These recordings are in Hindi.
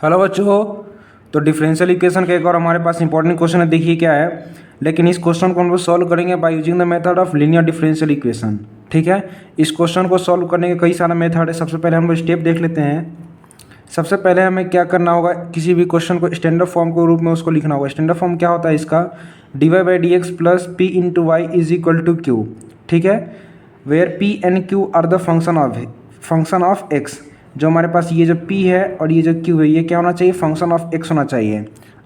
हेलो बच्चों। तो डिफरेंशियल इक्वेशन का एक और हमारे पास इंपॉर्टेंट क्वेश्चन है, देखिए क्या है। लेकिन इस क्वेश्चन को हम लोग सॉल्व करेंगे by using the method of linear differential equation. ठीक है, इस क्वेश्चन को सॉल्व करने के कई सारे मेथड है। सबसे पहले हम लोग स्टेप देख लेते हैं। सबसे पहले हमें क्या करना होगा, किसी भी क्वेश्चन को स्टैंडर्ड फॉर्म के रूप में उसको लिखना होगा। स्टैंडर्ड फॉर्म क्या होता है इसका, d Y by D x plus p into y is equal to q. ठीक है, where p and q are the function of x. जो हमारे पास ये जो p है और ये जो q है, ये क्या होना चाहिए, फंक्शन ऑफ x होना चाहिए।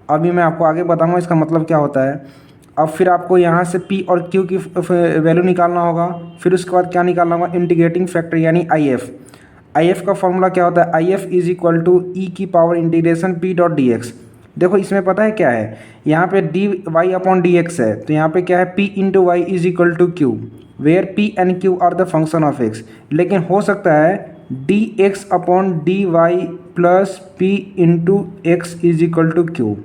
अभी मैं आपको आगे बताऊंगा इसका मतलब क्या होता है। अब फिर आपको यहाँ से p और q की वैल्यू निकालना होगा। फिर उसके बाद क्या निकालना होगा, इंटीग्रेटिंग फैक्टर यानी if का फॉर्मूला क्या होता है, if इज इक्वल टू ई की power integration p dot D x. देखो इसमें पता है क्या है, यहाँ पे d y upon d x है, तो यहाँ पे क्या है, p into y is equal to q, where p and q are the function of x। लेकिन हो सकता है d x upon d y plus p into x is equal to q.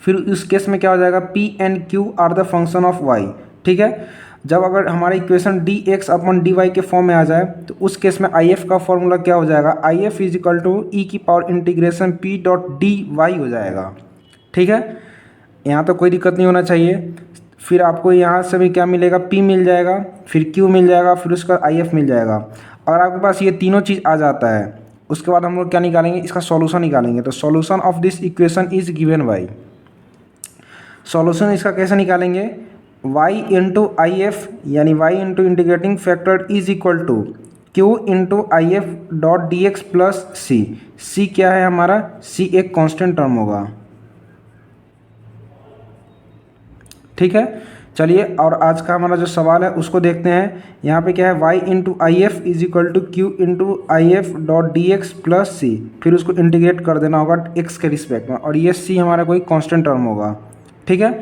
फिर उस केस में क्या हो जाएगा, p and q are the function of y। ठीक है, जब अगर हमारा equation d x upon d y के फॉर्म में आ जाए तो उस केस में आई एफ का फॉर्मूला क्या हो जाएगा, I F is equal to ई की power integration p dot D Y हो जाएगा। ठीक है, यहाँ तो कोई दिक्कत नहीं होना चाहिए। फिर आपको यहाँ से भी क्या मिलेगा, p मिल जाएगा, फिर q मिल जाएगा, फिर उसका आई एफ मिल जाएगा। अगर आपके पास ये तीनों चीज़ आ जाता है, उसके बाद हम लोग क्या निकालेंगे, इसका सॉल्यूशन निकालेंगे। तो solution of this equation is given by, solution इसका कैसे निकालेंगे, y इंटू आई एफ यानी y into integrating factor is equal to q into I F dot D x plus C क्या है हमारा, c एक कांस्टेंट टर्म होगा। ठीक है, चलिए और आज का हमारा जो सवाल है उसको देखते हैं। यहाँ पे क्या है, y into I F is equal to Q into I F dot D x plus C. फिर उसको इंटीग्रेट कर देना होगा x के रिस्पेक्ट में, और ये c हमारा कोई कांस्टेंट टर्म होगा। ठीक है,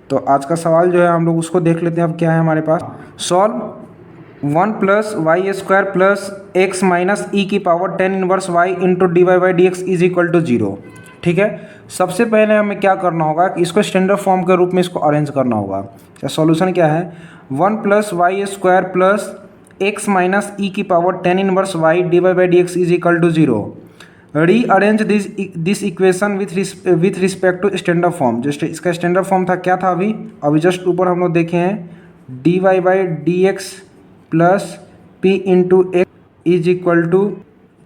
तो आज का सवाल जो है हम लोग उसको देख लेते हैं। अब क्या है हमारे पास, solve 1 plus Y square plus X minus ई की power 10 inverse Y into D Y by D x is equal to 0। ठीक है, सबसे पहले हमें क्या करना होगा कि इसको स्टैंडर्ड फॉर्म के रूप में इसको अरेंज करना होगा। क्या सॉल्यूशन क्या है, 1 plus Y square plus X minus ई की power 10 inverse Y D Y by D x is equal to 0। Rearrange this equation with respect to standard form. जो इसका स्टैंडर्ड फॉर्म था क्या था, अभी जस्ट ऊपर हम लोग देखे हैं, d Y by D x plus p into x is equal to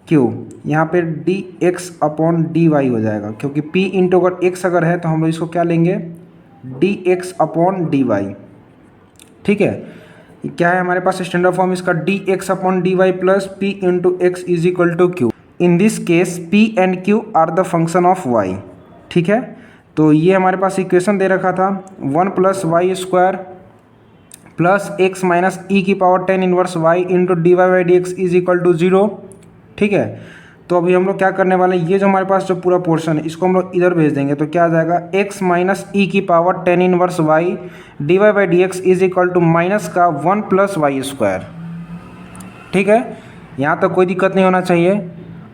q. यहाँ पे d x upon d Y हो जाएगा, क्योंकि p इंटू अगर x अगर है तो हम लोग इसको क्या लेंगे, d x upon d y. ठीक है, क्या है हमारे पास स्टैंडर्ड फॉर्म इसका, d x upon d y plus p into x is equal to q. In this case p and q are the function of y। ठीक है, तो ये हमारे पास इक्वेशन दे रखा था, 1 plus Y square plus X minus ई की power 10 inverse Y into D Y by D x is equal to 0। ठीक है, तो अभी हम लोग क्या करने वाले हैं, ये जो हमारे पास जो पूरा पोर्शन है इसको हम लोग इधर भेज देंगे। तो क्या आ जाएगा, x माइनस ई की power 10 inverse Y D Y by D x is equal to minus का 1 प्लस वाई स्क्वायर। ठीक है, यहाँ तक कोई दिक्कत नहीं होना चाहिए।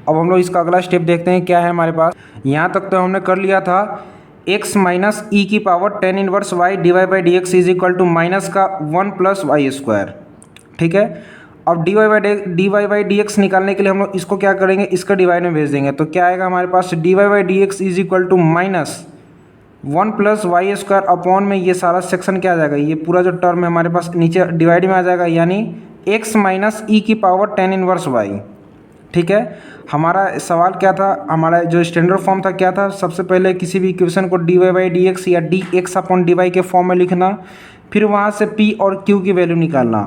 अब हम लोग इसका अगला स्टेप देखते हैं क्या है हमारे पास। यहाँ तक तो हमने कर लिया था, x माइनस ई की power 10 inverse Y D Y by D x is equal to minus का 1 प्लस वाई स्क्वायर। ठीक है, अब d Y by D x निकालने के लिए हम लोग इसको क्या करेंगे, इसका डिवाइड में भेज देंगे। तो क्या आएगा हमारे पास, D Y by D x is equal to minus 1 plus Y square upon में ये सारा सेक्शन क्या आ जाएगा, ये पूरा जो टर्म है हमारे पास नीचे डिवाइड में आ जाएगा, यानी x माइनस ई की पावर 10 इनवर्स वाई। ठीक है, हमारा सवाल क्या था, हमारा जो स्टैंडर्ड फॉर्म था क्या था, सबसे पहले किसी भी इक्वेशन को d Y by D x या d x upon d y के फॉर्म में लिखना, फिर वहाँ से p और q की वैल्यू निकालना,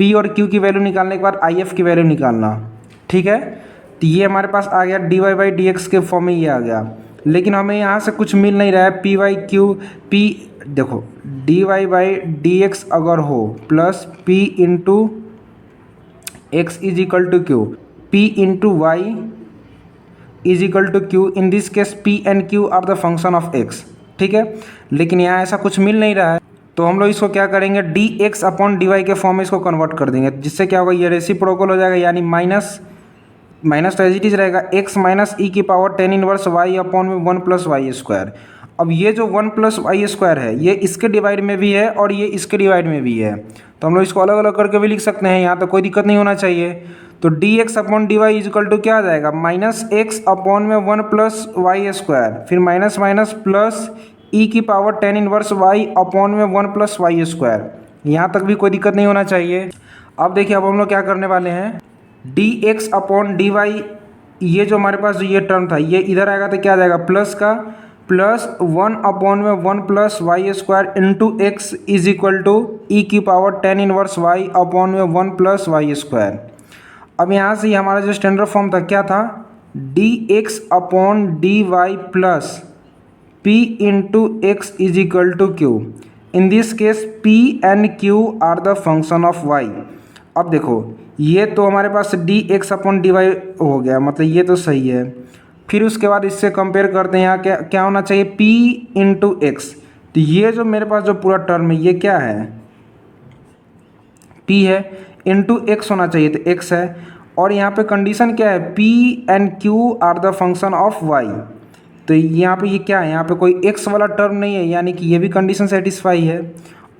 p और q की वैल्यू निकालने के बाद आई एफ की वैल्यू निकालना। ठीक है, तो ये हमारे पास आ गया d Y by D x के फॉर्म में ये आ गया। लेकिन हमें यहाँ से कुछ मिल नहीं रहा है, पी वाई क्यू पी, देखो d Y by D x अगर हो plus p into x is equal to q, p into y is equal to q. In this case p and q are the function of x। ठीक है, लेकिन यहाँ ऐसा कुछ मिल नहीं रहा है, तो हम लोग इसको क्या करेंगे, d x upon d y के फॉर्म में इसको कन्वर्ट कर देंगे, जिससे क्या होगा, ये रेसिप्रोकल हो जाएगा, यानी माइनस तो एज इट इज रहेगा, x माइनस ई की पावर 10 इनवर्स वाई अपॉन में 1 प्लस वाई स्क्वायर। अब ये जो 1 प्लस वाई स्क्वायर है ये इसके डिवाइड में भी है और ये इसके डिवाइड में भी है, तो हम लोग इसको अलग अलग करके भी लिख सकते हैं, यहाँ तो कोई दिक्कत नहीं होना चाहिए। तो d x upon d y is equal to क्या आ जाएगा, माइनस एक्स अपॉन में 1 प्लस वाई स्क्वायर, फिर माइनस माइनस प्लस ई की power ten inverse y upon में 1 प्लस वाई स्क्वायर। यहाँ तक भी कोई दिक्कत नहीं होना चाहिए। अब देखिए, अब हम लोग क्या करने वाले हैं, d x upon d y, ये जो हमारे पास जो ये टर्म था ये इधर आएगा तो क्या आ जाएगा, प्लस का प्लस 1 अपॉन में 1 plus Y square into x is equal to ई की power ten inverse y upon में 1 प्लस वाई स्क्वायर। अब यहाँ से हमारा जो स्टैंडर्ड फॉर्म था क्या था, d x upon d y plus p into x is equal to q. In this case p and q are the function of y. अब देखो, ये तो हमारे पास d x upon d Y हो गया, मतलब ये तो सही है। फिर उसके बाद इससे कंपेयर करते हैं, यहाँ क्या क्या होना चाहिए, p इंटू एक्स। तो ये जो मेरे पास जो पूरा टर्म है ये क्या है, p है, इंटू एक्स होना चाहिए तो x है। और यहाँ पे कंडीशन क्या है, p and q are the function of y। तो यहाँ पे ये क्या है, यहाँ पे कोई x वाला टर्म नहीं है, यानी कि ये भी कंडीशन सेटिस्फाई है।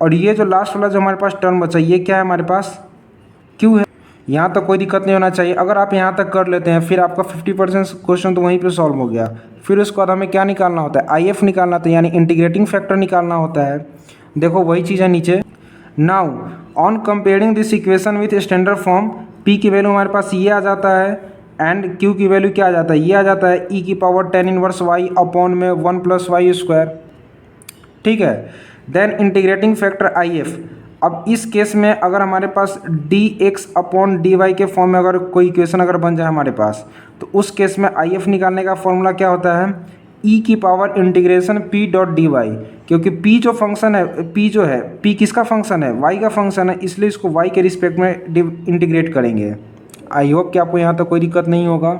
और ये जो लास्ट वाला जो हमारे पास टर्म बचा ये क्या है, हमारे पास q है। यहाँ तक कोई दिक्कत नहीं होना चाहिए। अगर आप यहाँ तक कर लेते हैं फिर आपका 50% क्वेश्चन तो वहीं पे सॉल्व हो गया। फिर उसके बाद हमें क्या निकालना होता है, IF निकालना होता है, यानी इंटीग्रेटिंग फैक्टर निकालना होता है। देखो वही चीज़ है नीचे। Now on comparing this equation with standard form, P की वैल्यू हमारे पास ये आ जाता है एंड Q की वैल्यू क्या आ जाता है, ये आ जाता है ई की power ten inverse y upon में 1 प्लस वाई स्क्वायर। ठीक है, देन इंटीग्रेटिंग फैक्टर IF। अब इस केस में अगर हमारे पास d x upon d y के फॉर्म में अगर कोई इक्वेशन अगर बन जाए हमारे पास, तो उस केस में IF निकालने का फॉर्मूला क्या होता है, ई की power integration P dot D y. क्योंकि P जो फंक्शन है, P जो है, P किसका फंक्शन है, Y का फंक्शन है, इसलिए इसको Y के रिस्पेक्ट में इंटीग्रेट करेंगे। आई होप कि आपको यहाँ तक कोई दिक्कत नहीं होगा।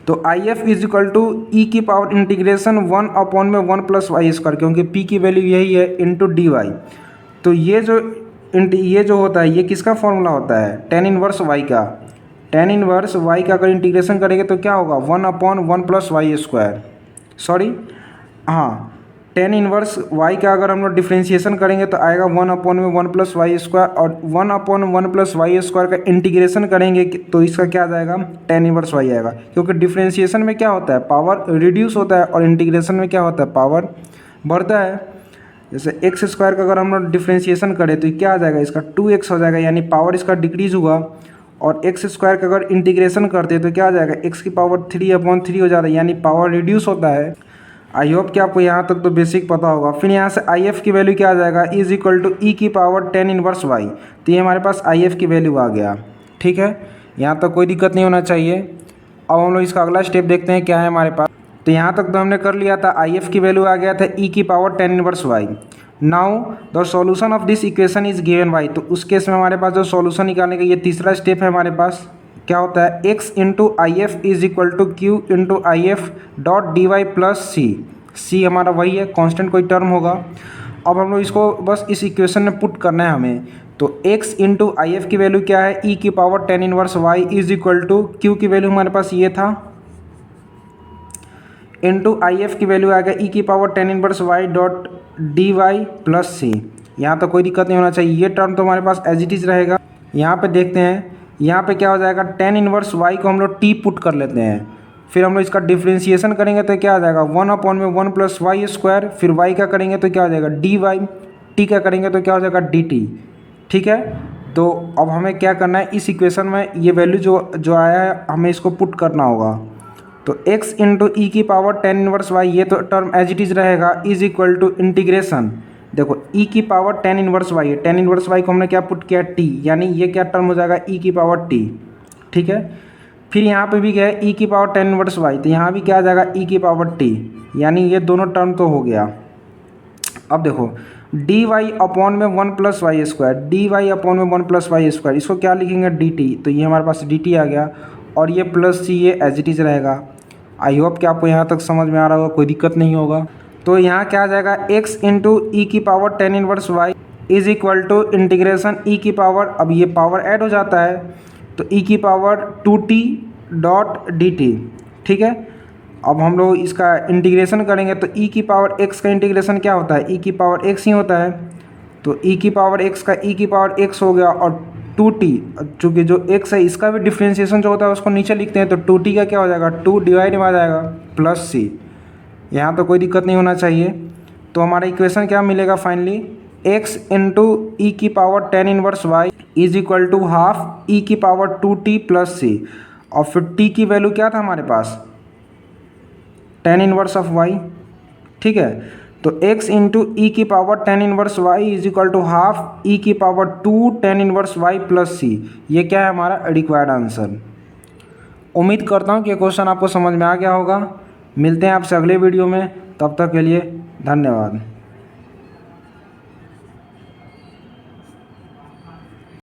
तो IF इज इक्वल टू ई की पावर इंटीग्रेशन 1 अपॉन में 1 प्लस वाई स्क्वायर, क्योंकि P की वैल्यू यही है, इंटू डी वाई। तो ये जो होता है ये किसका फॉर्मूला होता है, टेन इनवर्स वाई का। टेन इनवर्स वाई का अगर इंटीग्रेशन करेंगे तो क्या होगा, 1 upon 1 plus Y square, sorry हाँ, टेन इनवर्स वाई का अगर हम लोग डिफ्रेंशिएशन करेंगे तो आएगा 1 अपॉन में 1 प्लस वाई स्क्वायर, और 1 अपॉन 1 प्लस वाई स्क्वायर का इंटीग्रेशन करेंगे तो इसका क्या आ जाएगा, टेन इनवर्स वाई आएगा। क्योंकि डिफ्रेंशिएशन में क्या होता है, पावर रिड्यूस होता है, और इंटीग्रेशन में क्या होता है, पावर बढ़ता है। जैसे एक्स स्क्वायर का अगर हम लोग डिफ्रेंशिएशन करें तो क्या आ जाएगा, इसका 2x हो जाएगा, यानी पावर इसका डिक्रीज हुआ। और एक्स स्क्वायर का अगर इंटीग्रेशन करते हैं तो क्या आ जाएगा, x की पावर 3/3 हो जाता है, यानी पावर रिड्यूस होता है। आई होप कि आपको यहाँ तक तो बेसिक पता होगा। फिर यहाँ से IF की वैल्यू क्या आ जाएगा, इज इक्वल टू ई की पावर टेन इनवर्स वाई। तो ये हमारे पास IF की वैल्यू आ गया। ठीक है, यहाँ तक कोई दिक्कत नहीं होना चाहिए। अब हम लोग इसका अगला स्टेप देखते हैं क्या है हमारे पास। तो यहाँ तक तो हमने कर लिया था, IF की वैल्यू आ गया था ई की power ten inverse y. Now the solution of this equation is given y. तो उस केस में हमारे पास जो सॉल्यूशन निकालने का ये तीसरा स्टेप है हमारे पास, क्या होता है, x into IF is equal to Q into IF dot D y plus c हमारा वही है, कांस्टेंट कोई टर्म होगा। अब हम लोग इसको बस इस इक्वेशन में पुट करना है हमें। तो x इंटू IF की वैल्यू क्या है, ई की power ten inverse y is equal to q की वैल्यू हमारे पास ये था, इंटू IF की वैल्यू आ गया ई की power ten inverse y dot D y plus c. यहाँ तो कोई दिक्कत नहीं होना चाहिए, ये टर्म तो हमारे पास एज इट इज़ रहेगा। यहाँ पे देखते हैं, यहाँ पे क्या हो जाएगा, टेन इनवर्स वाई को हम लोग टी पुट कर लेते हैं। फिर हम लोग इसका डिफ्रेंशिएशन करेंगे तो क्या आ जाएगा, 1 अपॉन में 1 प्लस वाई स्क्वायर। फिर वाई का करेंगे तो क्या हो जाएगा, डी वाई। टी का करेंगे तो क्या हो जाएगा, डी टी। ठीक है, तो अब हमें क्या करना है, इस इक्वेशन में ये वैल्यू जो आया है हमें इसको पुट करना होगा। तो x इंटू ई की पावर टेन इनवर्स वाई, ये तो टर्म एज इट इज़ रहेगा, इज इक्वल टू इंटीग्रेशन। देखो e की पावर टेन इनवर्स वाई है, टेन इनवर्स वाई को हमने क्या पुट किया, t, यानी ये क्या टर्म हो जाएगा, e की पावर t। ठीक है, फिर यहाँ पे भी क्या है, e की पावर टेन इनवर्स वाई, तो यहाँ भी क्या आ जाएगा, e की पावर t, यानी ये दोनों टर्म तो हो गया। अब देखो डी वाई अपॉन में 1 plus Y square, d y upon में 1 प्लस वाई स्क्वायर, इसको क्या लिखेंगे, डी टी। तो ये हमारे पास डी टी आ गया, और ये प्लस सी ये एज इट इज़ रहेगा। आई होप कि आपको यहाँ तक समझ में आ रहा होगा, कोई दिक्कत नहीं होगा। तो यहाँ क्या आ जाएगा, x इंटू ई की power ten inverse y is equal to integration e की पावर, अब ये पावर ऐड हो जाता है तो ई की power 2t dot D T. ठीक है, अब हम लोग इसका इंटीग्रेशन करेंगे तो ई की पावर x का इंटीग्रेशन क्या होता है, ई की पावर x ही होता है। तो ई की पावर x का ई की पावर x हो गया, और 2t, चूँकि जो x है इसका भी डिफ्रेंशिएशन जो होता है उसको नीचे लिखते हैं, तो 2t का क्या हो जाएगा, 2 डिवाइड में आ जाएगा प्लस c। यहाँ तो कोई दिक्कत नहीं होना चाहिए। तो हमारा इक्वेशन क्या मिलेगा फाइनली, x इंटू ई की power ten inverse y is equal to half e की पावर 2t प्लस सी। और फिर t की वैल्यू क्या था हमारे पास, टेन इनवर्स ऑफ y। ठीक है, तो x इंटू ई की power ten inverse y is equal to half e की power 2 tan inverse y plus c. ये क्या है हमारा रिक्वायर्ड आंसर। उम्मीद करता हूँ कि ये क्वेश्चन आपको समझ में आ गया होगा। मिलते हैं आपसे अगले वीडियो में, तब तक के लिए धन्यवाद।